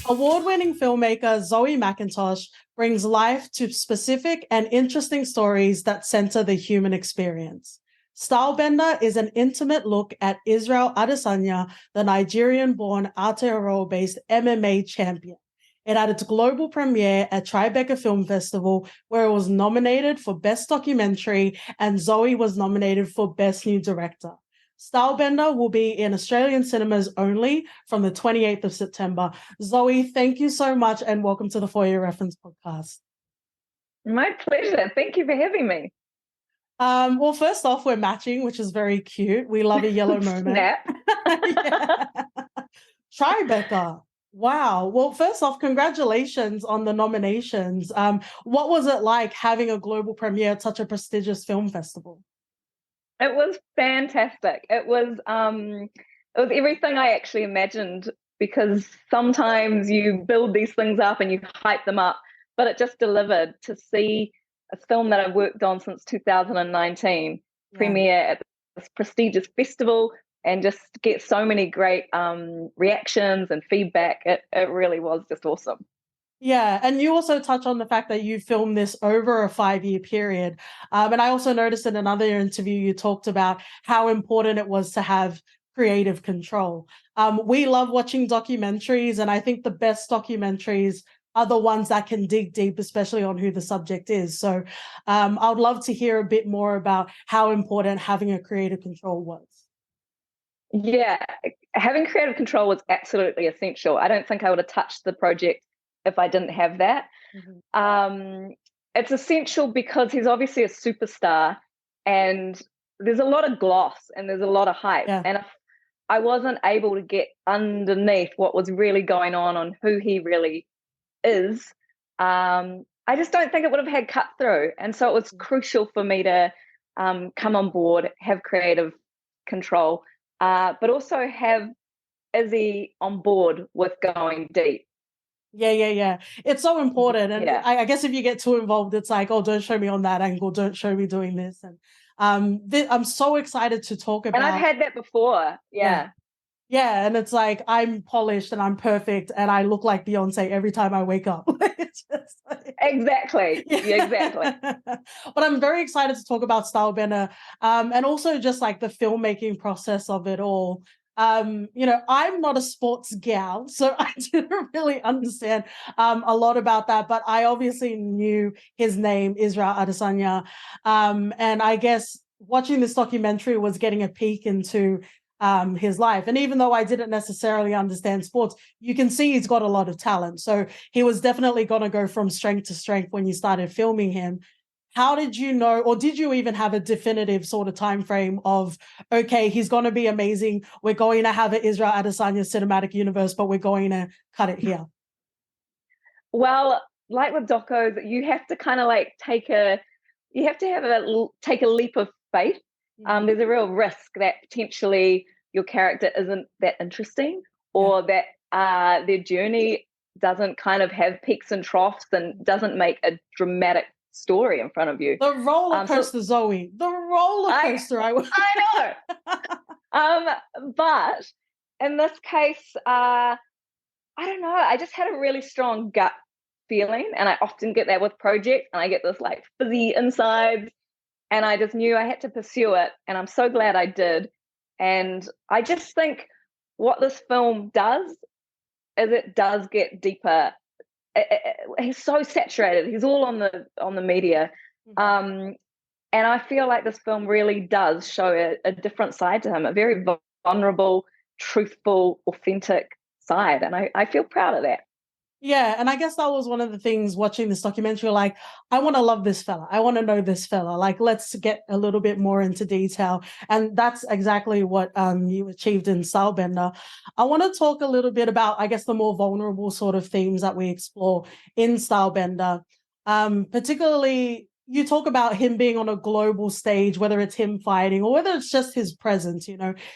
Award-winning filmmaker Zoë McIntosh brings life to specific and interesting stories that center the human experience. Stylebender is an intimate look at Israel Adesanya, the Nigerian-born Aotearoa-based MMA champion. It had its global premiere at Tribeca Film Festival, where it was nominated for Best Documentary and Zoë was nominated for Best New Director. Stylebender will be in Australian cinemas only from the 28th of September. Zoë, thank you so much and welcome to the For Your Reference podcast. My pleasure. Thank you for having me. Well, first off, we're matching, which is very cute. We love a yellow moment. Snap. Tribeca. Wow. Well, first off, congratulations on the nominations. What was it like having a global premiere at such a prestigious film festival? It was fantastic. It was everything I actually imagined, because sometimes you build these things up and you hype them up, but it just delivered. To see a film that I've worked on since 2019 premiere at this prestigious festival and just get so many great reactions and feedback, it really was just awesome. Yeah, and you also touch on the fact that you filmed this over a 5-year period. And I also noticed in another interview you talked about how important it was to have creative control. We love watching documentaries, and I think the best documentaries are the ones that can dig deep, especially on who the subject is. So I would love to hear a bit more about how important having a creative control was. Yeah, having creative control was absolutely essential. I don't think I would have touched the project if I didn't have that. Mm-hmm. It's essential because he's obviously a superstar and there's a lot of gloss and there's a lot of hype. Yeah. And if I wasn't able to get underneath what was really going on who he really is, I just don't think it would have had cut through. And so it was crucial for me to come on board, have creative control, but also have Izzy on board with going deep. Yeah. It's so important. And I guess if you get too involved, it's like, oh, don't show me on that angle. Don't show me doing this. And I'm so excited to talk about. And I've had that before. Yeah. And it's like, I'm polished and I'm perfect and I look like Beyonce every time I wake up. It's just like... Exactly. Yeah, exactly. But I'm very excited to talk about Stylebender and also just like the filmmaking process of it all. I'm not a sports gal, so I didn't really understand a lot about that, but I obviously knew his name, Israel Adesanya. And I guess watching this documentary was getting a peek into his life. And even though I didn't necessarily understand sports, you can see he's got a lot of talent. So he was definitely going to go from strength to strength when you started filming him. How did you know, or did you even have a definitive sort of time frame of, okay, he's going to be amazing. We're going to have an Israel Adesanya cinematic universe, but we're going to cut it here? Well, like with docos, you have to kind of like take a leap of faith. There's a real risk that potentially your character isn't that interesting, or that their journey doesn't kind of have peaks and troughs and doesn't make a dramatic story in front of you. The roller coaster, Zoë. The roller coaster. I know. But in this case, I don't know. I just had a really strong gut feeling, and I often get that with projects, and I get this like fuzzy insides, and I just knew I had to pursue it, and I'm so glad I did. And I just think what this film does is it does get deeper. He's so saturated. He's all on the media. And I feel like this film really does show a different side to him, a very vulnerable, truthful, authentic side. And I feel proud of that. Yeah, and I guess that was one of the things watching this documentary, like, I want to love this fella. I want to know this fella. Like, let's get a little bit more into detail. And that's exactly what you achieved in Stylebender. I want to talk a little bit about, I guess, the more vulnerable sort of themes that we explore in Stylebender. Particularly, you talk about him being on a global stage, whether it's him fighting or whether it's just his presence,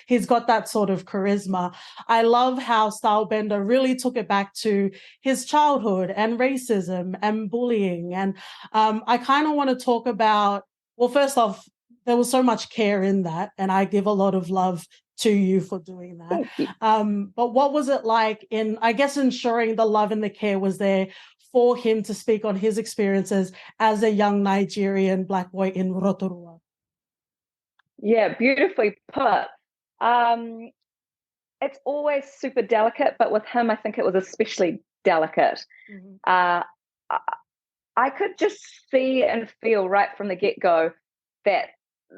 he's got that sort of charisma. I love how Stylebender really took it back to his childhood and racism and bullying. And I kind of want to talk about, well, first off, there was so much care in that, and I give a lot of love to you for doing that. Thank you. But what was it like in, I guess, ensuring the love and the care was there for him to speak on his experiences as a young Nigerian Black boy in Rotorua? Yeah, beautifully put. It's always super delicate, but with him, I think it was especially delicate. Mm-hmm. I could just see and feel right from the get-go that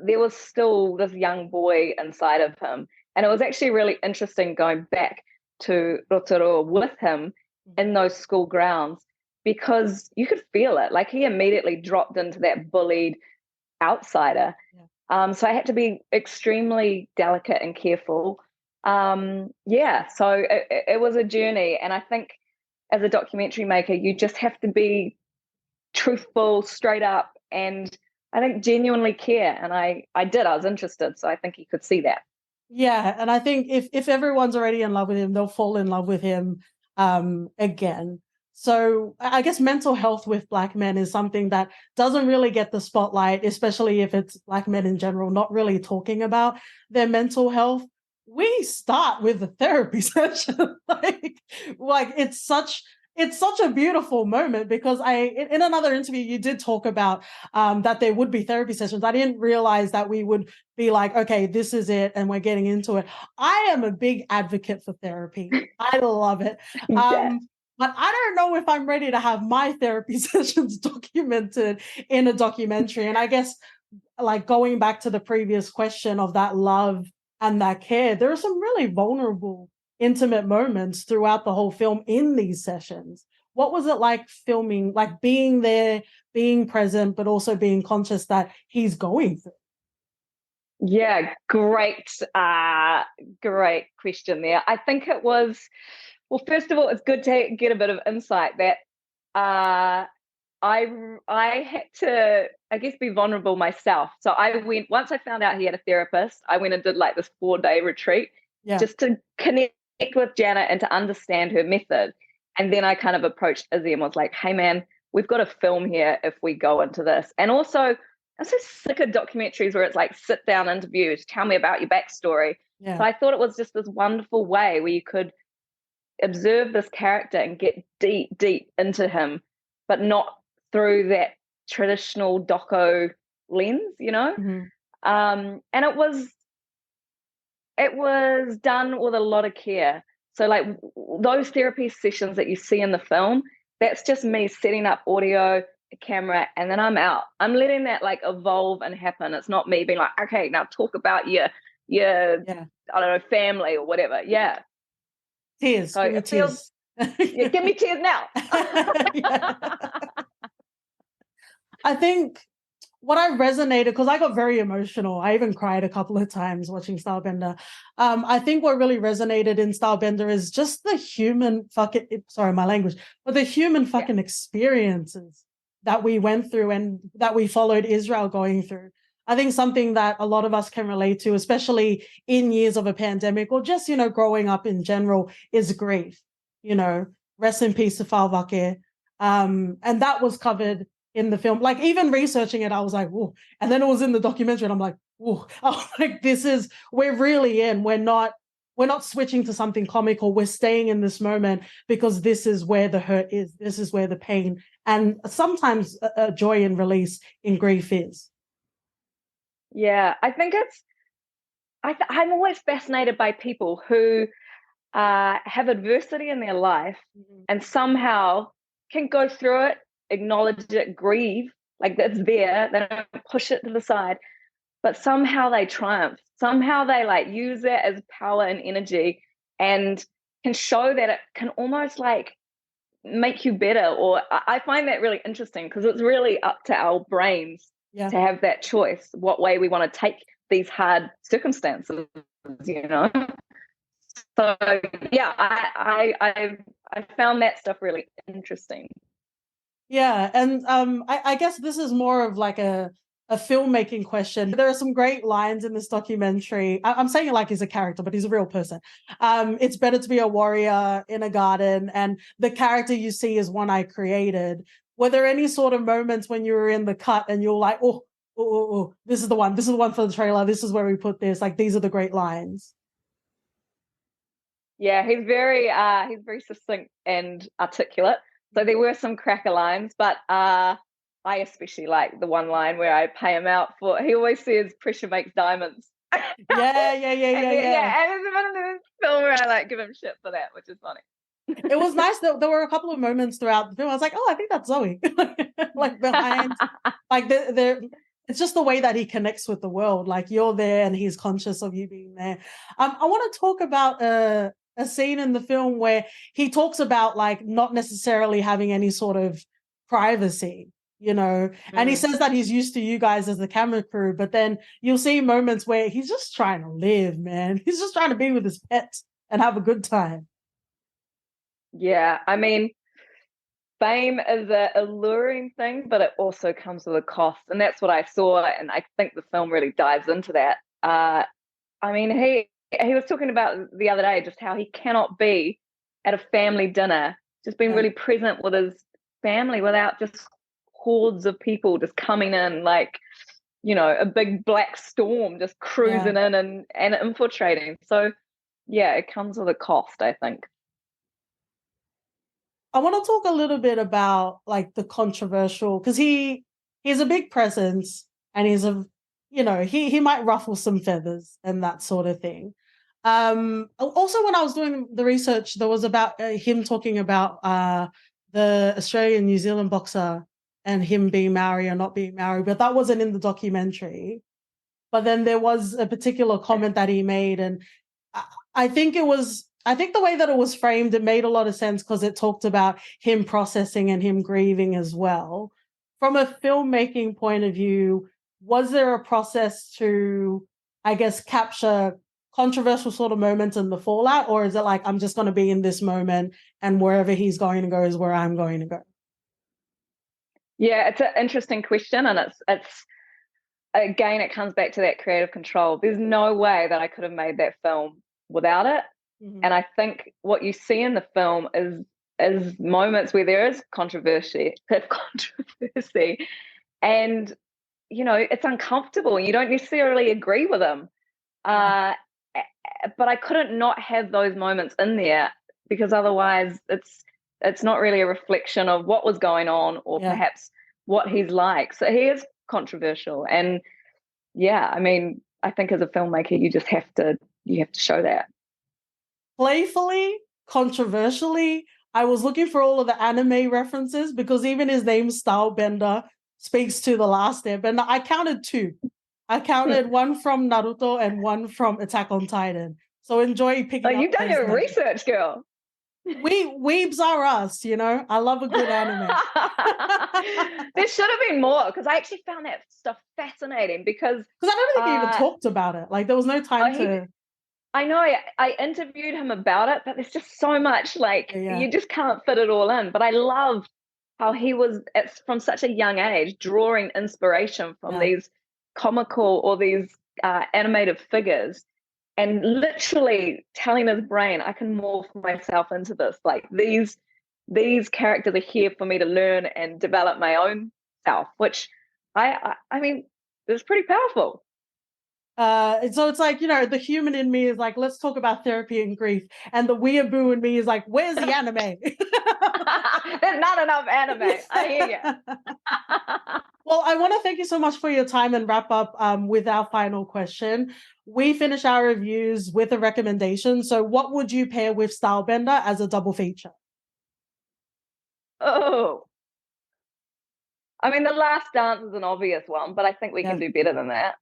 there was still this young boy inside of him. And it was actually really interesting going back to Rotorua with him in those school grounds, because you could feel it. Like, he immediately dropped into that bullied outsider. Yeah. So I had to be extremely delicate and careful. So it was a journey. And I think as a documentary maker, you just have to be truthful, straight up, and I think genuinely care. And I was interested, so I think he could see that. Yeah, and I think if everyone's already in love with him, they'll fall in love with him again. So I guess mental health with Black men is something that doesn't really get the spotlight, especially if it's Black men in general not really talking about their mental health. We start with a therapy session. like it's such a beautiful moment, because in another interview, you did talk about that there would be therapy sessions. I didn't realize that we would be like, okay, this is it, and we're getting into it. I am a big advocate for therapy. I love it. Yeah. But I don't know if I'm ready to have my therapy sessions documented in a documentary. And I guess, like, going back to the previous question of that love and that care, there are some really vulnerable, intimate moments throughout the whole film in these sessions. What was it like filming, like being there, being present, but also being conscious that he's going through? Yeah, great question there. I think it was, well, first of all, it's good to get a bit of insight that I had to, I guess, be vulnerable myself. So I went, once I found out he had a therapist, I went and did like this 4-day retreat just to connect with Janet and to understand her method. And then I kind of approached Izzy and was like, hey man, we've got a film here if we go into this. And also, I'm so sick of documentaries where it's like sit down interviews, tell me about your backstory. Yeah. So I thought it was just this wonderful way where you could observe this character and get deep into him, but not through that traditional doco lens, you know? Mm-hmm. And it was done with a lot of care. So like those therapy sessions that you see in the film, that's just me setting up audio, a camera, and then I'm out. I'm letting that like evolve and happen. It's not me being like, okay, now talk about your I don't know, family or whatever. Yeah. Tears. So it feels, yeah, give me tears now. I think what I resonated, because I got very emotional. I even cried a couple of times watching Stylebender. I think what really resonated in Stylebender is just the human fucking, sorry, my language, but the human fucking experiences that we went through and that we followed Israel going through. I think something that a lot of us can relate to, especially in years of a pandemic or just, growing up in general, is grief. Rest in peace to Falvake. And that was covered in the film. Like, even researching it, I was like, whoa. And then it was in the documentary and I'm like, whoa. I was like, we're really in. We're not switching to something comical. We're staying in this moment because this is where the hurt is. This is where the pain and sometimes a joy and release in grief is. Yeah, I think I'm always fascinated by people who have adversity in their life and somehow can go through it, acknowledge it, grieve, like it's there, they don't push it to the side, but somehow they triumph. Somehow they like use that as power and energy and can show that it can almost like make you better. Or I find that really interesting because it's really up to our brains to have that choice, what way we want to take these hard circumstances, So yeah, I found that stuff really interesting. Yeah, and I guess this is more of like a filmmaking question. There are some great lines in this documentary. I'm saying it like he's a character, but he's a real person. It's better to be a warrior in a garden, and the character you see is one I created. Were there any sort of moments when you were in the cut and you're like, oh, oh, this is the one. This is the one for the trailer. This is where we put this. Like, these are the great lines. Yeah, he's very succinct and articulate. So there were some cracker lines, but I especially like the one line where I pay him out for. He always says, "Pressure makes diamonds." Yeah. And there's a bit of this film where I like give him shit for that, which is funny. It was nice that there were a couple of moments throughout the film. I was like, oh, I think that's Zoe. Like behind, like it's just the way that he connects with the world. Like you're there and he's conscious of you being there. I want to talk about a scene in the film where he talks about like not necessarily having any sort of privacy, and he says that he's used to you guys as the camera crew, but then you'll see moments where he's just trying to live, man. He's just trying to be with his pets and have a good time. Yeah, I mean, fame is an alluring thing, but it also comes with a cost. And that's what I saw. And I think the film really dives into that. I mean, he was talking about the other day just how he cannot be at a family dinner, just being really present with his family without just hordes of people just coming in like, a big black storm just cruising in and infiltrating. So, yeah, it comes with a cost, I think. I want to talk a little bit about like the controversial, because he's a big presence and he's he might ruffle some feathers and that sort of thing. Also, when I was doing the research, there was about him talking about the Australian New Zealand boxer and him being married or not being married, but that wasn't in the documentary. But then there was a particular comment that he made, and I think the way that it was framed, it made a lot of sense because it talked about him processing and him grieving as well. From a filmmaking point of view, was there a process to, I guess, capture controversial sort of moments in the fallout? Or is it like, I'm just going to be in this moment and wherever he's going to go is where I'm going to go? Yeah, it's an interesting question. And it's again, it comes back to that creative control. There's no way that I could have made that film without it. And I think what you see in the film is moments where there is controversy, and it's uncomfortable. You don't necessarily agree with them, but I couldn't not have those moments in there because otherwise it's not really a reflection of what was going on or perhaps what he's like. So he is controversial, and I mean, I think as a filmmaker, you just have to show that. Playfully, controversially, I was looking for all of the anime references because even his name, Stylebender, speaks to The Last Airbender. I counted 2. I counted one from Naruto and one from Attack on Titan. So enjoy picking up. You've done your research, girl. Weebs are us, I love a good anime. There should have been more because I actually found that stuff fascinating because I don't think he even talked about it. Like there was no time to. I know I interviewed him about it, but there's just so much you just can't fit it all in. But I love how he was from such a young age drawing inspiration from these comical or these animated figures and literally telling his brain, I can morph myself into this. Like these characters are here for me to learn and develop my own self, which I mean, it's pretty powerful. So it's like, the human in me is like, let's talk about therapy and grief. And the weeaboo in me is like, where's the anime? There's not enough anime. I hear you. Well, I want to thank you so much for your time and wrap up with our final question. We finish our reviews with a recommendation. So what would you pair with Stylebender as a double feature? Oh, I mean, The Last Dance is an obvious one, but I think we can do better than that.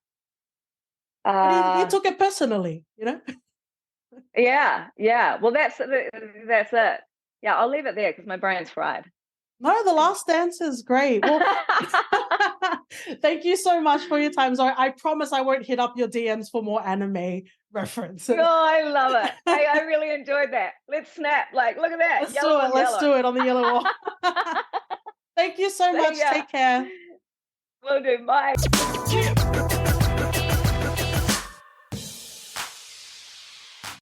But he took it personally, Yeah. Well, that's it. Yeah, I'll leave it there because my brain's fried. No, The Last Dance is great. Well, thank you so much for your time, Zoe. I promise I won't hit up your DMs for more anime references. No, I love it. I really enjoyed that. Let's snap. Like, look at that. Let's do it on the yellow wall. Thank you so much. Take care. Will do. Bye.